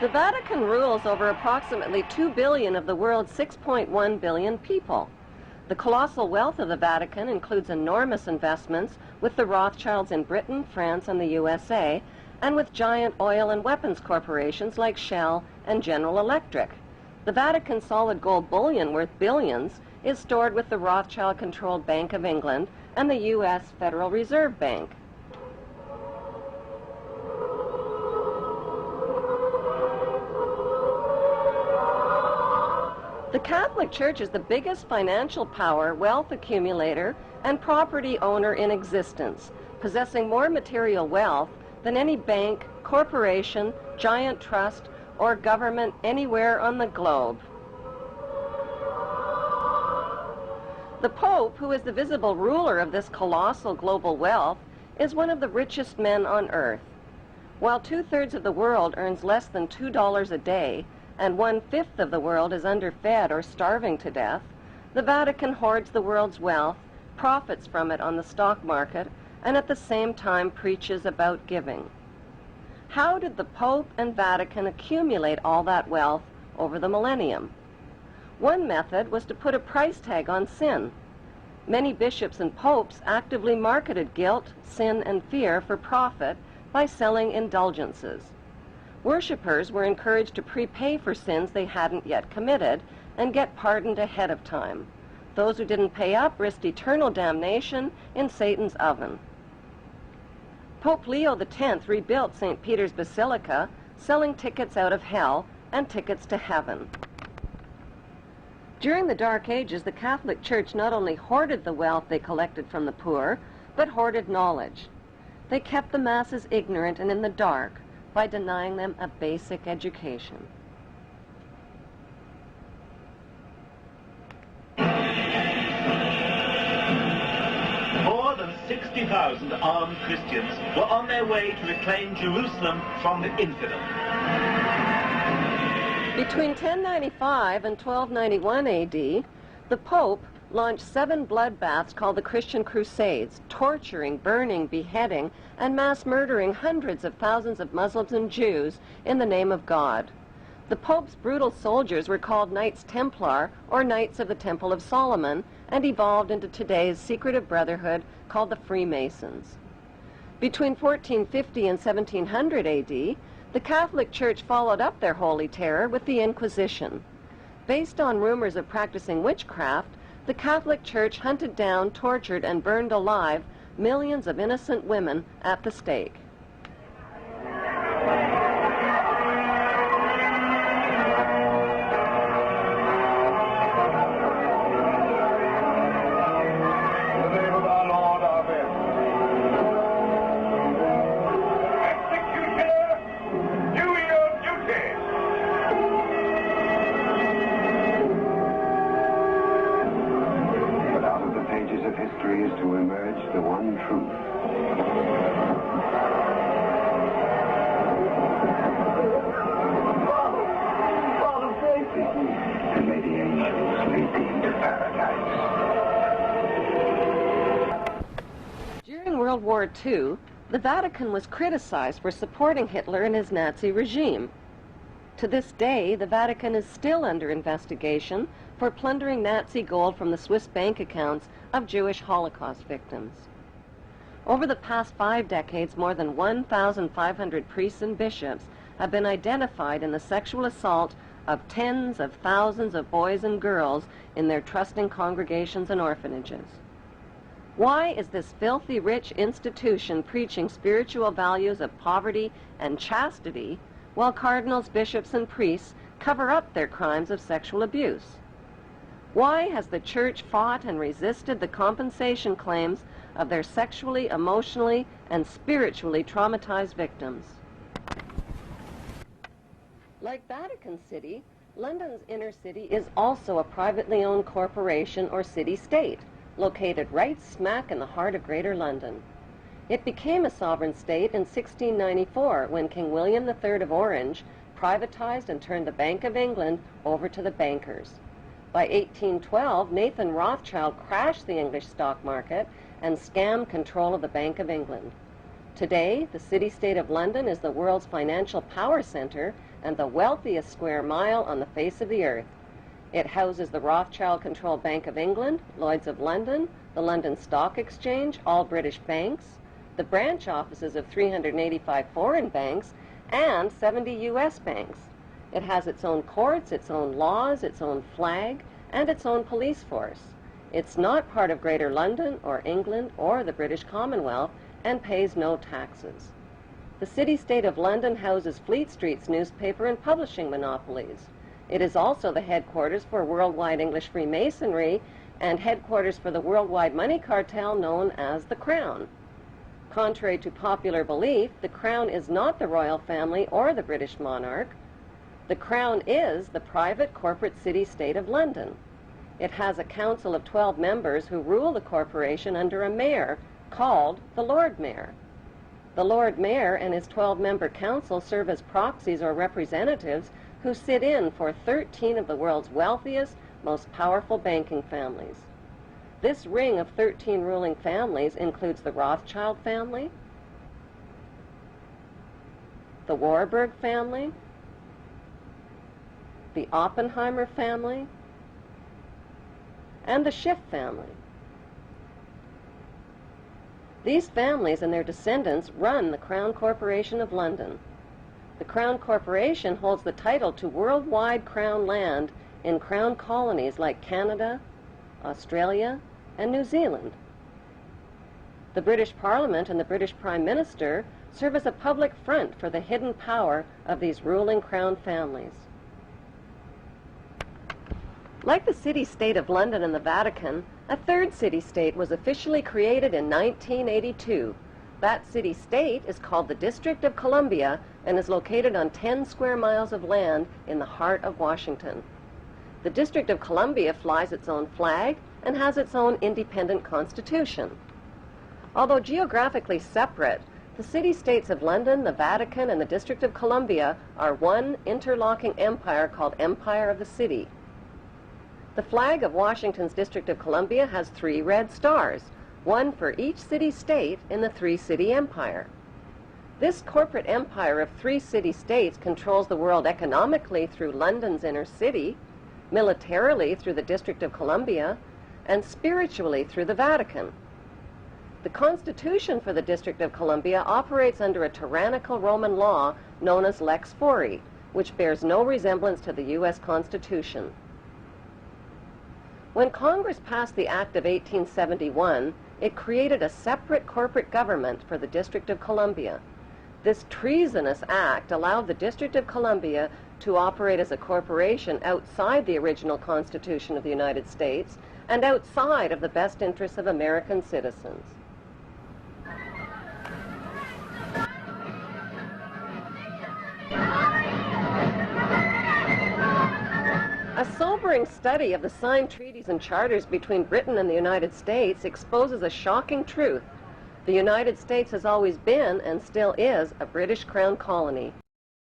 The Vatican rules over approximately 2 billion of the world's 6.1 billion people. The colossal wealth of the Vatican includes enormous investments with the Rothschilds in Britain, France, and the USA, and with giant oil and weapons corporations like Shell and General Electric. The Vatican solid gold bullion worth billions is stored with the Rothschild-controlled Bank of England and the U.S. Federal Reserve Bank. The Catholic Church is the biggest financial power, wealth accumulator, and property owner in existence, possessing more material wealth than any bank, corporation, giant trust, or government anywhere on the globe. The Pope, who is the visible ruler of this colossal global wealth, is one of the richest men on earth. While 2/3 of the world earns less than $2 a day, and 1/5 of the world is underfed or starving to death, the Vatican hoards the world's wealth, profits from it on the stock market, and at the same time preaches about giving. How did the Pope and Vatican accumulate all that wealth over the millennium? One method was to put a price tag on sin. Many bishops and popes actively marketed guilt, sin, and fear for profit by selling indulgences. Worshippers were encouraged to prepay for sins they hadn't yet committed and get pardoned ahead of time. Those who didn't pay up risked eternal damnation in Satan's oven. Pope Leo X rebuilt St. Peter's Basilica, selling tickets out of hell and tickets to heaven. During the Dark Ages, the Catholic Church not only hoarded the wealth they collected from the poor, but hoarded knowledge. They kept the masses ignorant and in the dark by denying them a basic education. More than 60,000 armed Christians were on their way to reclaim Jerusalem from the infidel. Between 1095 and 1291 AD, the Pope launched 7 bloodbaths called the Christian Crusades, torturing, burning, beheading, and mass murdering hundreds of thousands of Muslims and Jews in the name of God. The Pope's brutal soldiers were called Knights Templar, or Knights of the Temple of Solomon, and evolved into today's secretive brotherhood called the Freemasons. Between 1450 and 1700 AD, the Catholic Church followed up their holy terror with the Inquisition. Based on rumors of practicing witchcraft, the Catholic Church hunted down, tortured, and burned alive millions of innocent women at the stake. During World War II, the Vatican was criticized for supporting Hitler and his Nazi regime. To this day, the Vatican is still under investigation for plundering Nazi gold from the Swiss bank accounts of Jewish Holocaust victims. Over the past 5 decades, more than 1,500 priests and bishops have been identified in the sexual assault of tens of thousands of boys and girls in their trusting congregations and orphanages. Why is this filthy rich institution preaching spiritual values of poverty and chastity while cardinals, bishops, and priests cover up their crimes of sexual abuse? Why has the Church fought and resisted the compensation claims of their sexually, emotionally, and spiritually traumatized victims? Like Vatican City, London's inner city is also a privately owned corporation or city-state, located right smack in the heart of Greater London. It became a sovereign state in 1694 when King William III of Orange privatized and turned the Bank of England over to the bankers. By 1812, Nathan Rothschild crashed the English stock market and scammed control of the Bank of England. Today, the city-state of London is the world's financial power center and the wealthiest square mile on the face of the earth. It houses the Rothschild-controlled Bank of England, Lloyd's of London, the London Stock Exchange, all British banks, the branch offices of 385 foreign banks, and 70 U.S. banks. It has its own courts, its own laws, its own flag, and its own police force. It's not part of Greater London or England or the British Commonwealth and pays no taxes. The city-state of London houses Fleet Street's newspaper and publishing monopolies. It is also the headquarters for worldwide English Freemasonry and headquarters for the worldwide money cartel known as the Crown. Contrary to popular belief, the Crown is not the royal family or the British monarch. The Crown is the private corporate city-state of London. It has a council of 12 members who rule the corporation under a mayor called the Lord Mayor. The Lord Mayor and his 12-member council serve as proxies or representatives who sit in for 13 of the world's wealthiest, most powerful banking families. This ring of 13 ruling families includes the Rothschild family, the Warburg family, the Oppenheimer family, and the Schiff family. These families and their descendants run the Crown Corporation of London. The Crown Corporation holds the title to worldwide Crown land in Crown colonies like Canada, Australia, and New Zealand. The British Parliament and the British Prime Minister serve as a public front for the hidden power of these ruling Crown families. Like the city-state of London and the Vatican, a third city-state was officially created in 1982. That city-state is called the District of Columbia and is located on 10 square miles of land in the heart of Washington. The District of Columbia flies its own flag and has its own independent constitution. Although geographically separate, the city-states of London, the Vatican, and the District of Columbia are one interlocking empire called Empire of the City. The flag of Washington's District of Columbia has 3 red stars, one for each city-state in the 3-city empire. This corporate empire of 3 city-states controls the world economically through London's inner city, militarily through the District of Columbia, and spiritually through the Vatican. The Constitution for the District of Columbia operates under a tyrannical Roman law known as Lex Fori, which bears no resemblance to the U.S. Constitution. When Congress passed the Act of 1871, it created a separate corporate government for the District of Columbia. This treasonous act allowed the District of Columbia to operate as a corporation outside the original Constitution of the United States and outside of the best interests of American citizens. A sobering study of the signed treaties and charters between Britain and the United States exposes a shocking truth. The United States has always been and still is a British Crown colony.